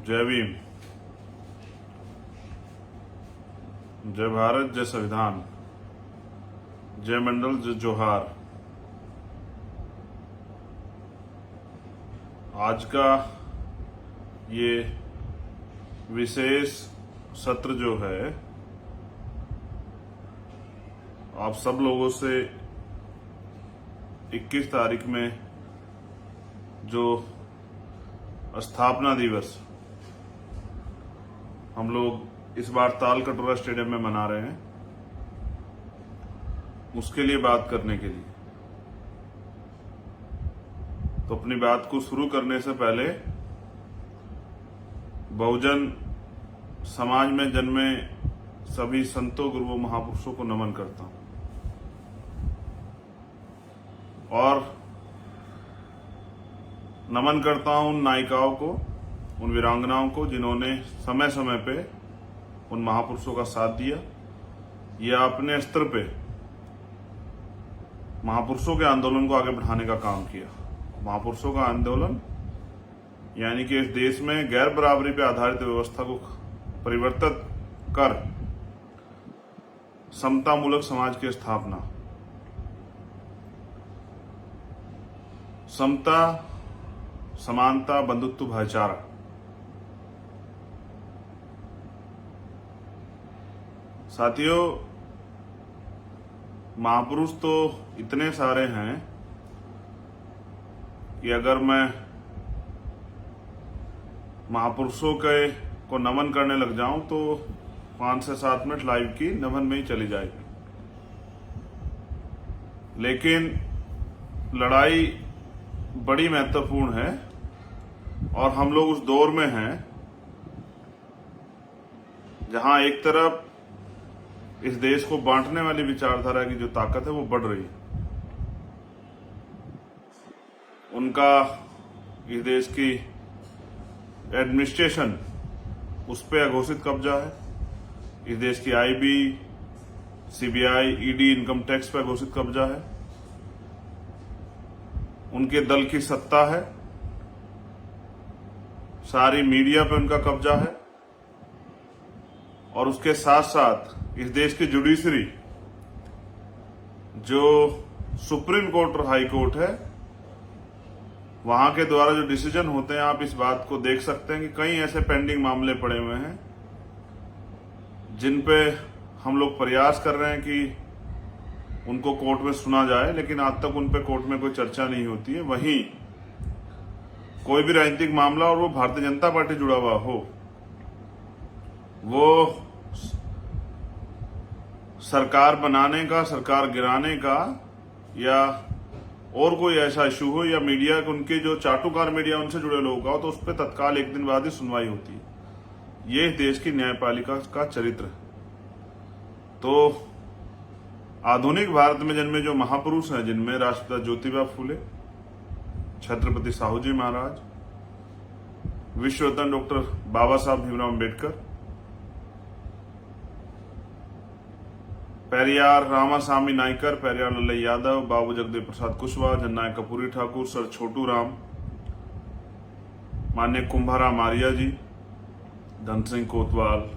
जय भीम, जय भारत, जय संविधान, जय मंडल, जय जोहार। आज का ये विशेष सत्र जो है आप सब लोगों से 21 तारीख में जो स्थापना दिवस हम लोग इस बार ताल कटोरा स्टेडियम में मना रहे हैं, उसके लिए बात करने के लिए। तो अपनी बात को शुरू करने से पहले बहुजन समाज में जन्मे सभी संतों, गुरुओं, महापुरुषों को नमन करता हूं और नमन करता हूं उन नायिकाओं को, उन वीरांगनाओं को जिन्होंने समय समय पे उन महापुरुषों का साथ दिया या अपने स्तर पे महापुरुषों के आंदोलन को आगे बढ़ाने का काम किया। महापुरुषों का आंदोलन यानी कि इस देश में गैर बराबरी पे आधारित व्यवस्था को परिवर्तित कर समतामूलक समाज की स्थापना। समता, समानता, बंधुत्व, भाईचारा, साथियों महापुरुष तो इतने सारे हैं कि अगर मैं महापुरुषों के को नमन करने लग जाऊं तो 5 से 7 मिनट लाइव की नमन में ही चली जाएगी। लेकिन लड़ाई बड़ी महत्वपूर्ण है और हम लोग उस दौर में हैं जहां एक तरफ इस देश को बांटने वाली विचारधारा की जो ताकत है वो बढ़ रही है। उनका इस देश की एडमिनिस्ट्रेशन उस पर अघोषित कब्जा है। इस देश की IB, CBI, ED, income tax पर अघोषित कब्जा है। उनके दल की सत्ता है, सारी मीडिया पे उनका कब्जा है और उसके साथ साथ इस देश की जुडिशरी जो सुप्रीम कोर्ट और हाई कोर्ट है वहां के द्वारा जो डिसीजन होते हैं, आप इस बात को देख सकते हैं कि कई ऐसे पेंडिंग मामले पड़े हुए हैं जिन पे हम लोग प्रयास कर रहे हैं कि उनको कोर्ट में सुना जाए, लेकिन आज तक उन पे कोर्ट में कोई चर्चा नहीं होती है। वहीं कोई भी राजनीतिक मामला और वो भारतीय जनता पार्टी जुड़ा हुआ हो, वो सरकार बनाने का, सरकार गिराने का या और कोई ऐसा इशू हो या मीडिया उनके जो चाटुकार मीडिया उनसे जुड़े लोग का हो, तो उस पर तत्काल 1 दिन बाद ही सुनवाई होती है। ये देश की न्यायपालिका का चरित्र है। तो आधुनिक भारत में जन्मे जो महापुरुष हैं, जिनमें राष्ट्रपिता ज्योतिबा फूले, छत्रपति साहू जी महाराज, विश्व रत्न डॉक्टर बाबा साहब भीमराव अम्बेडकर, पेरियार रामासामी नायकर, पेरियार लल्लई यादव, बाबू जगदेव प्रसाद कुशवाहा, जननायक कपूरी ठाकुर, सर छोटू राम, मान्य कुंभाराम आर्या जी, धन सिंह कोतवाल,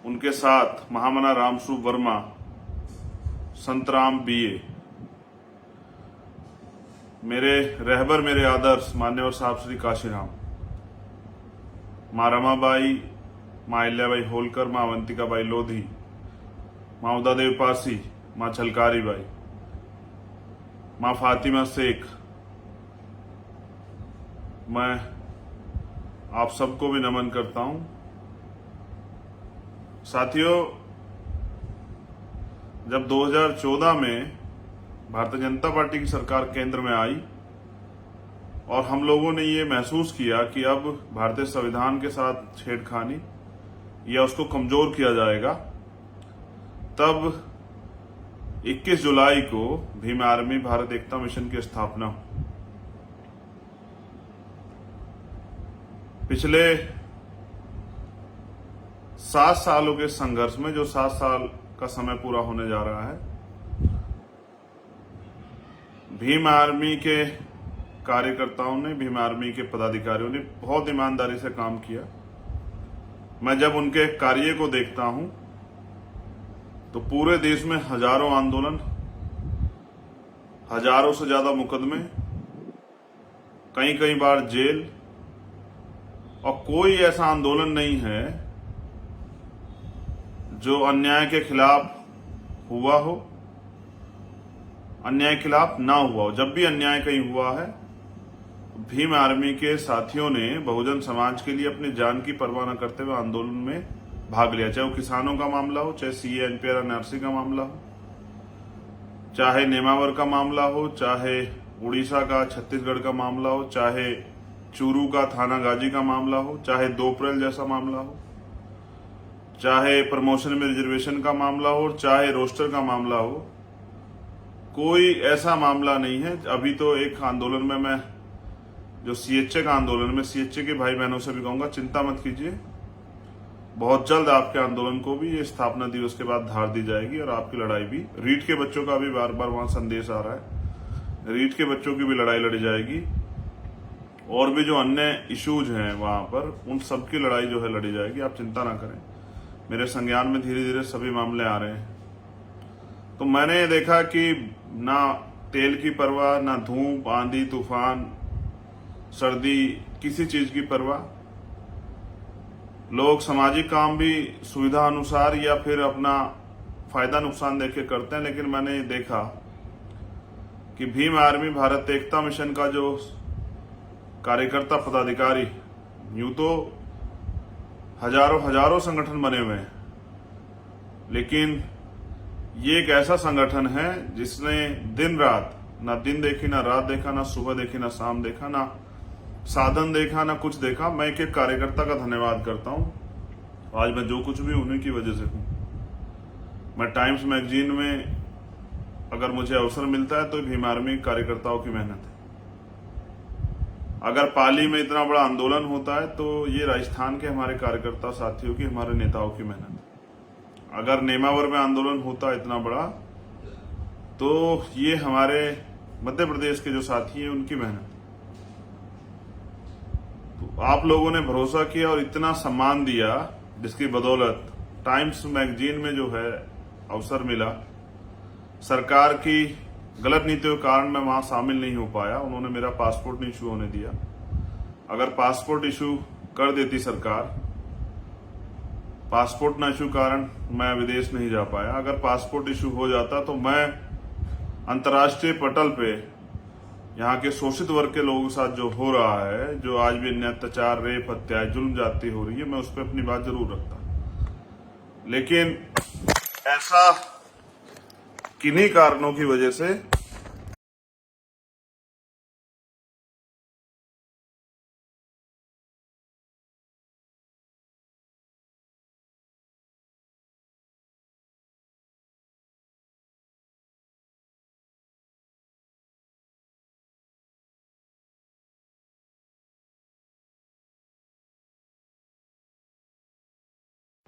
उनके साथ महामना रामस्वरूप वर्मा, संतराम बीए, मेरे रहबर, मेरे आदर्श मान्यवर साहब श्री काशीराम, मां रमाबाई, मां अहिल्याबाई होलकर, मां अवंतिकाबाई लोधी, मां उदादेव पासी, मां छलकारी बाई, मां फातिमा शेख, मैं आप सबको भी नमन करता हूं। साथियों, जब 2014 में भारतीय जनता पार्टी की सरकार केंद्र में आई और हम लोगों ने ये महसूस किया कि अब भारतीय संविधान के साथ छेड़खानी या उसको कमजोर किया जाएगा, तब 21 जुलाई को भीम आर्मी भारत एकता मिशन की स्थापना हुई। पिछले 7 सालों के संघर्ष में, जो 7 साल का समय पूरा होने जा रहा है, भीम आर्मी के कार्यकर्ताओं ने, भीम आर्मी के पदाधिकारियों ने बहुत ईमानदारी से काम किया। मैं जब उनके कार्य को देखता हूं तो पूरे देश में हजारों आंदोलन, हजारों से ज्यादा मुकदमे, कई कई बार जेल, और कोई ऐसा आंदोलन नहीं है जो अन्याय के खिलाफ हुआ हो, अन्याय के खिलाफ ना हुआ हो। जब भी अन्याय कहीं हुआ है, भीम आर्मी के साथियों ने बहुजन समाज के लिए अपनी जान की परवाह न करते हुए आंदोलन में भाग लिया। चाहे वो किसानों का मामला हो, चाहे सीए एनपीआर एनआरसी का मामला हो, चाहे नेमावर का मामला हो, चाहे उड़ीसा का, छत्तीसगढ़ का मामला हो, चाहे चूरू का, थाना गाजी का मामला हो, चाहे 2 अप्रैल जैसा मामला हो, चाहे प्रमोशन में रिजर्वेशन का मामला हो, चाहे रोस्टर का मामला हो, कोई ऐसा मामला नहीं है। अभी तो एक आंदोलन में मैं जो सीएचए का आंदोलन में सीएचए के भाई बहनों से भी कहूंगा, चिंता मत कीजिए, बहुत जल्द आपके आंदोलन को भी ये स्थापना दिवस के बाद धार दी जाएगी और आपकी लड़ाई भी, रीट के बच्चों का भी बार बार वहां संदेश आ रहा है, रीट के बच्चों की भी लड़ाई लड़ी जाएगी, और भी जो अन्य इश्यूज हैं वहां पर, उन सबकी लड़ाई जो है लड़ी जाएगी। आप चिंता ना करें, मेरे संज्ञान में धीरे धीरे सभी मामले आ रहे हैं। तो मैंने देखा कि ना तेल की परवाह, ना धूप, आंधी, तूफान, सर्दी, किसी चीज की परवाह। लोग सामाजिक काम भी सुविधा अनुसार या फिर अपना फायदा नुकसान देख के करते हैं, लेकिन मैंने देखा कि भीम आर्मी भारत एकता मिशन का जो कार्यकर्ता पदाधिकारी, यूं तो हजारों संगठन बने हुए हैं, लेकिन ये एक ऐसा संगठन है जिसने दिन रात, ना दिन देखी, ना रात देखा, ना सुबह देखी, ना शाम देखा, ना साधन देखा, ना कुछ देखा। मैं एक एक कार्यकर्ता का धन्यवाद करता हूं। आज मैं जो कुछ भी उन्हीं की वजह से हूं। मैं टाइम्स मैगजीन में अगर मुझे अवसर मिलता है तो भीम आर्मी कार्यकर्ताओं की मेहनत है। अगर पाली में इतना बड़ा आंदोलन होता है तो ये राजस्थान के हमारे कार्यकर्ता साथियों की, हमारे नेताओं की मेहनत है। अगर नेमावर में आंदोलन होता है इतना बड़ा, तो ये हमारे मध्य प्रदेश के जो साथी हैं उनकी मेहनत। तो आप लोगों ने भरोसा किया और इतना सम्मान दिया, जिसकी बदौलत टाइम्स मैगजीन में जो है अवसर मिला। सरकार की गलत नीतियों के कारण मैं वहां शामिल नहीं हो पाया, उन्होंने मेरा पासपोर्ट नहीं इशू होने दिया। अगर पासपोर्ट इशू कर देती सरकार, पासपोर्ट न इशू कारण मैं विदेश नहीं जा पाया। अगर पासपोर्ट इशू हो जाता तो मैं अंतर्राष्ट्रीय पटल पे यहाँ के शोषित वर्ग के लोगों के साथ जो हो रहा है, जो आज भी अन्य अत्याचार, रेप, हत्या, जुल्म जाती हो रही है, मैं उस पर अपनी बात जरूर रखता। लेकिन ऐसा किन्हीं कारणों की वजह से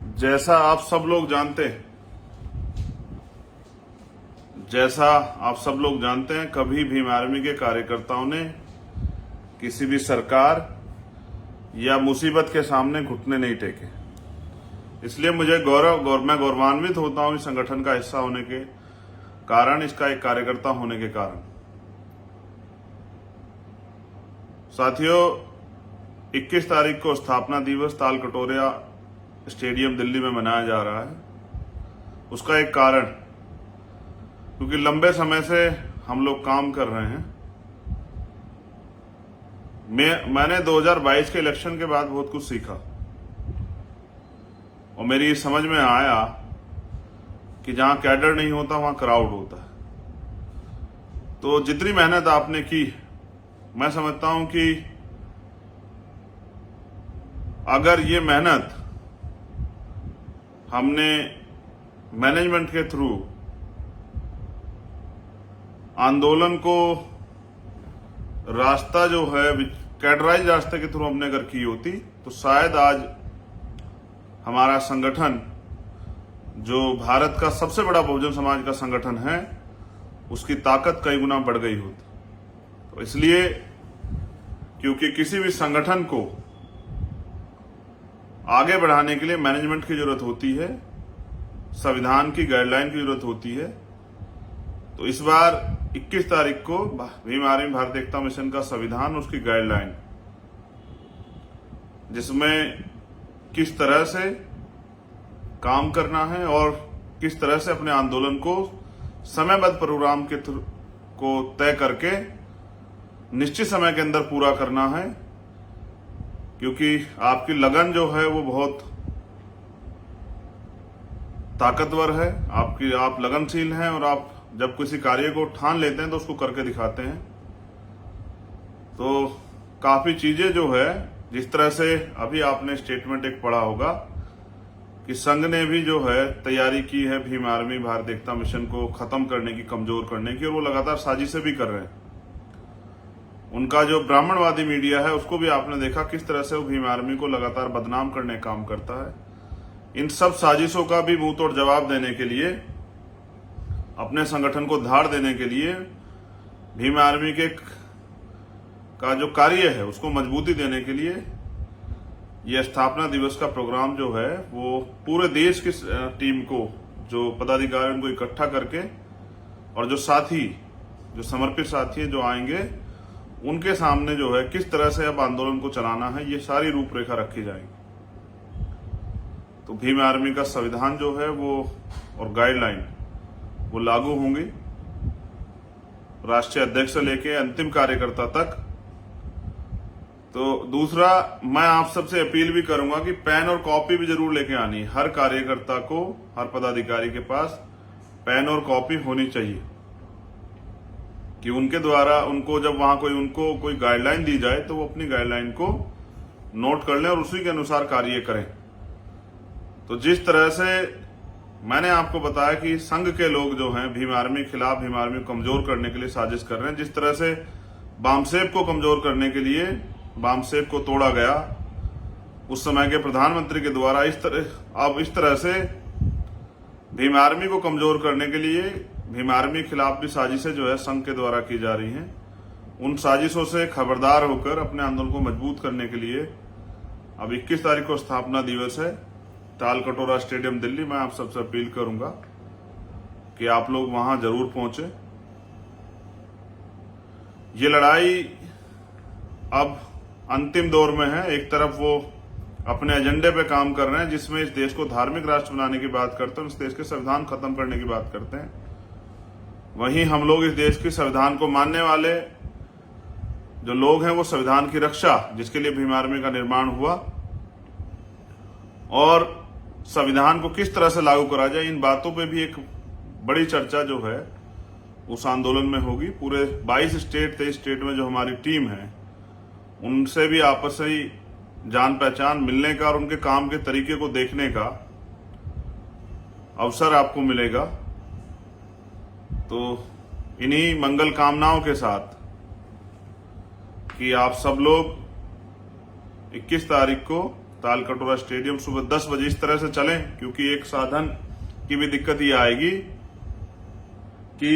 जैसा आप सब लोग जानते हैं, कभी भीम आर्मी के कार्यकर्ताओं ने किसी भी सरकार या मुसीबत के सामने घुटने नहीं टेके। इसलिए मुझे मैं गौरवान्वित होता हूं इस संगठन का हिस्सा होने के कारण, इसका एक कार्यकर्ता होने के कारण। साथियों, 21 तारीख को स्थापना दिवस ताल कटोरिया स्टेडियम दिल्ली में मनाया जा रहा है। उसका एक कारण, क्योंकि लंबे समय से हम लोग काम कर रहे हैं। मैंने 2022 के इलेक्शन के बाद बहुत कुछ सीखा और मेरी समझ में आया कि जहां कैडर नहीं होता वहां क्राउड होता है। तो जितनी मेहनत आपने की, मैं समझता हूं कि अगर ये मेहनत हमने मैनेजमेंट के थ्रू आंदोलन को रास्ता जो है कैडराइज रास्ते के थ्रू हमने अगर की होती तो शायद आज हमारा संगठन, जो भारत का सबसे बड़ा बहुजन समाज का संगठन है, उसकी ताकत कई गुना बढ़ गई होती। तो इसलिए क्योंकि किसी भी संगठन को आगे बढ़ाने के लिए मैनेजमेंट की जरूरत होती है, संविधान की गाइडलाइन की जरूरत होती है। तो इस बार 21 तारीख को भीम आर्मी भारत एकता मिशन का संविधान, उसकी गाइडलाइन, जिसमें किस तरह से काम करना है और किस तरह से अपने आंदोलन को समयबद्ध प्रोग्राम के को तय करके निश्चित समय के अंदर पूरा करना है, क्योंकि आपकी लगन जो है वो बहुत ताकतवर है, आप लगनशील हैं और आप जब किसी कार्य को ठान लेते हैं तो उसको करके दिखाते हैं। तो काफी चीजें जो है, जिस तरह से अभी आपने स्टेटमेंट एक पढ़ा होगा कि संघ ने भी जो है तैयारी की है भीम आर्मी भारत एकता मिशन को खत्म करने की, कमजोर करने की, और वो लगातार साजिशें भी कर रहे हैं। उनका जो ब्राह्मणवादी मीडिया है उसको भी आपने देखा किस तरह से वो भीम आर्मी को लगातार बदनाम करने का काम करता है। इन सब साजिशों का भी मुंह तोड़ जवाब देने के लिए, अपने संगठन को धार देने के लिए, भीम आर्मी का जो कार्य है उसको मजबूती देने के लिए यह स्थापना दिवस का प्रोग्राम जो है वो पूरे देश की टीम को, जो पदाधिकारी, उनको इकट्ठा करके, और जो साथी, जो समर्पित साथी जो आएंगे, उनके सामने जो है किस तरह से अब आंदोलन को चलाना है, ये सारी रूपरेखा रखी जाएगी। तो भीम आर्मी का संविधान जो है वो और गाइडलाइन वो लागू होंगी राष्ट्रीय अध्यक्ष से लेके अंतिम कार्यकर्ता तक। तो दूसरा, मैं आप सबसे अपील भी करूंगा कि पेन और कॉपी भी जरूर लेके आनी। हर कार्यकर्ता को, हर पदाधिकारी के पास पेन और कॉपी होनी चाहिए, कि उनके द्वारा उनको जब वहां कोई गाइडलाइन दी जाए तो वो अपनी गाइडलाइन को नोट कर लें और उसी के अनुसार कार्य करें। तो जिस तरह से मैंने आपको बताया कि संघ के लोग जो हैं भीम आर्मी के खिलाफ, भीम आर्मी को कमजोर करने के लिए साजिश कर रहे हैं, जिस तरह से बामसेब को कमजोर करने के लिए बामसेब को तोड़ा गया उस समय के प्रधानमंत्री के द्वारा, अब इस तरह से भीम आर्मी को कमजोर करने के लिए भीम आर्मी के खिलाफ भी साजिशें जो है संघ के द्वारा की जा रही हैं। उन साजिशों से खबरदार होकर अपने आंदोलन को मजबूत करने के लिए अब 21 तारीख को स्थापना दिवस है, तालकटोरा स्टेडियम दिल्ली। मैं आप सबसे अपील करूंगा कि आप लोग वहां जरूर पहुंचे। ये लड़ाई अब अंतिम दौर में है। एक तरफ वो अपने एजेंडे पे काम कर रहे हैं जिसमें इस देश को धार्मिक राष्ट्र बनाने की बात करते हैं, इस देश के संविधान खत्म करने की बात करते हैं। वहीं हम लोग इस देश के संविधान को मानने वाले जो लोग हैं, वो संविधान की रक्षा, जिसके लिए भीम आर्मी का निर्माण हुआ, और संविधान को किस तरह से लागू करा जाए, इन बातों पे भी एक बड़ी चर्चा जो है उस आंदोलन में होगी। पूरे 22 स्टेट, 23 स्टेट में जो हमारी टीम है, उनसे भी आपस में जान पहचान मिलने का और उनके काम के तरीके को देखने का अवसर आपको मिलेगा। तो इन्हीं मंगल कामनाओं के साथ कि आप सब लोग 21 तारीख को तालकटोरा स्टेडियम सुबह 10 बजे इस तरह से चलें, क्योंकि एक साधन की भी दिक्कत ये आएगी कि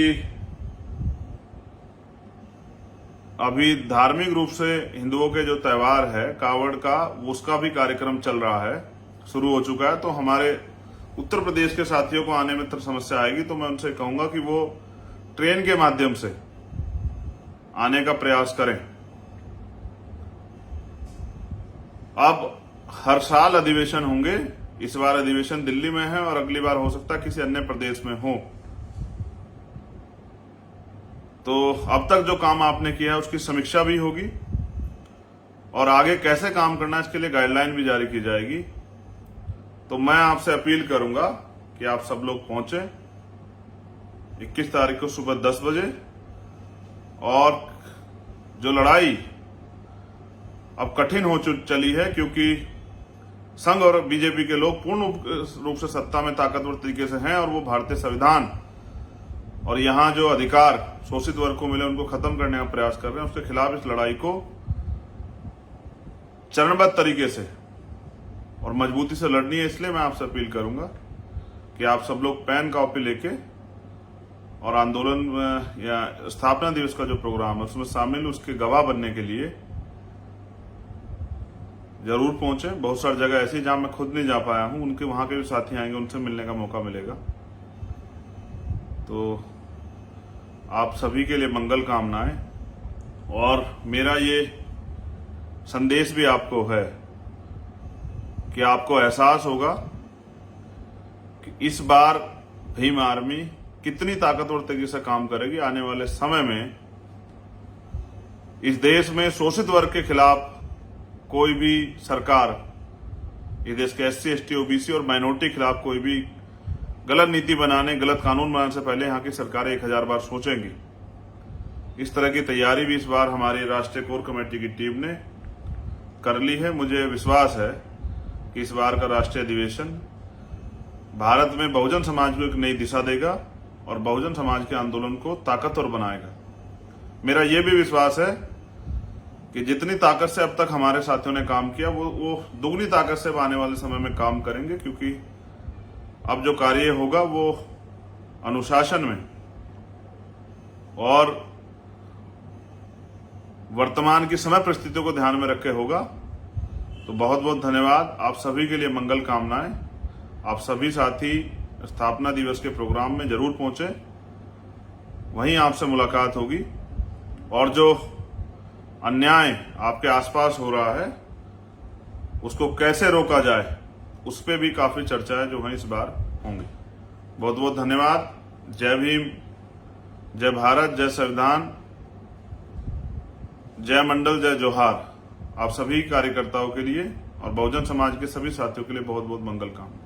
अभी धार्मिक रूप से हिंदुओं के जो त्योहार है कावड़ का, उसका भी कार्यक्रम चल रहा है, शुरू हो चुका है। तो हमारे उत्तर प्रदेश के साथियों को आने में समस्या आएगी, तो मैं उनसे कहूंगा कि वो ट्रेन के माध्यम से आने का प्रयास करें। अब हर साल अधिवेशन होंगे, इस बार अधिवेशन दिल्ली में है और अगली बार हो सकता है किसी अन्य प्रदेश में हो। तो अब तक जो काम आपने किया है उसकी समीक्षा भी होगी और आगे कैसे काम करना है इसके लिए गाइडलाइन भी जारी की जाएगी। तो मैं आपसे अपील करूंगा कि आप सब लोग पहुंचे 21 तारीख को सुबह 10 बजे। और जो लड़ाई अब कठिन हो चली है, क्योंकि संघ और बीजेपी के लोग पूर्ण रूप से सत्ता में ताकतवर तरीके से हैं और वो भारतीय संविधान और यहाँ जो अधिकार शोषित वर्ग को मिले उनको खत्म करने का प्रयास कर रहे हैं। उसके खिलाफ इस लड़ाई को चरणबद्ध तरीके से और मजबूती से लड़नी है। इसलिए मैं आपसे अपील करूंगा कि आप सब लोग पेन कॉपी लेके और आंदोलन या स्थापना दिवस का जो प्रोग्राम है उसमें शामिल, उसके गवाह बनने के लिए जरूर पहुंचे। बहुत सारी जगह ऐसी जहां मैं खुद नहीं जा पाया हूं, उनके वहां के भी साथी आएंगे, उनसे मिलने का मौका मिलेगा। तो आप सभी के लिए मंगल कामनाएं। और मेरा ये संदेश भी आपको है कि आपको एहसास होगा कि इस बार भीम आर्मी कितनी ताकतवर तरीके से काम करेगी। आने वाले समय में इस देश में शोषित वर्ग के खिलाफ कोई भी सरकार, इस देश के SC, ST, OBC और माइनॉरिटी के खिलाफ कोई भी गलत नीति बनाने, गलत कानून बनाने से पहले यहाँ की सरकारें 1000 बार सोचेंगी। इस तरह की तैयारी भी इस बार हमारी राष्ट्रीय कोर कमेटी की टीम ने कर ली है। मुझे विश्वास है कि इस बार का राष्ट्रीय अधिवेशन भारत में बहुजन समाज को एक नई दिशा देगा और बहुजन समाज के आंदोलन को ताकतवर बनाएगा। मेरा यह भी विश्वास है कि जितनी ताकत से अब तक हमारे साथियों ने काम किया वो दुगनी ताकत से आने वाले समय में काम करेंगे, क्योंकि अब जो कार्य होगा वो अनुशासन में और वर्तमान की समय परिस्थितियों को ध्यान में रखे होगा। तो बहुत बहुत धन्यवाद। आप सभी के लिए मंगल कामनाएं। आप सभी साथी स्थापना दिवस के प्रोग्राम में जरूर पहुंचे, वहीं आपसे मुलाकात होगी। और जो अन्याय आपके आसपास हो रहा है उसको कैसे रोका जाए, उस पर भी काफी चर्चाएं जो हैं इस बार होंगी। बहुत बहुत धन्यवाद। जय भीम, जय भारत, जय संविधान, जय मंडल, जय जोहार। आप सभी कार्यकर्ताओं के लिए और बहुजन समाज के सभी साथियों के लिए बहुत बहुत मंगल कामना।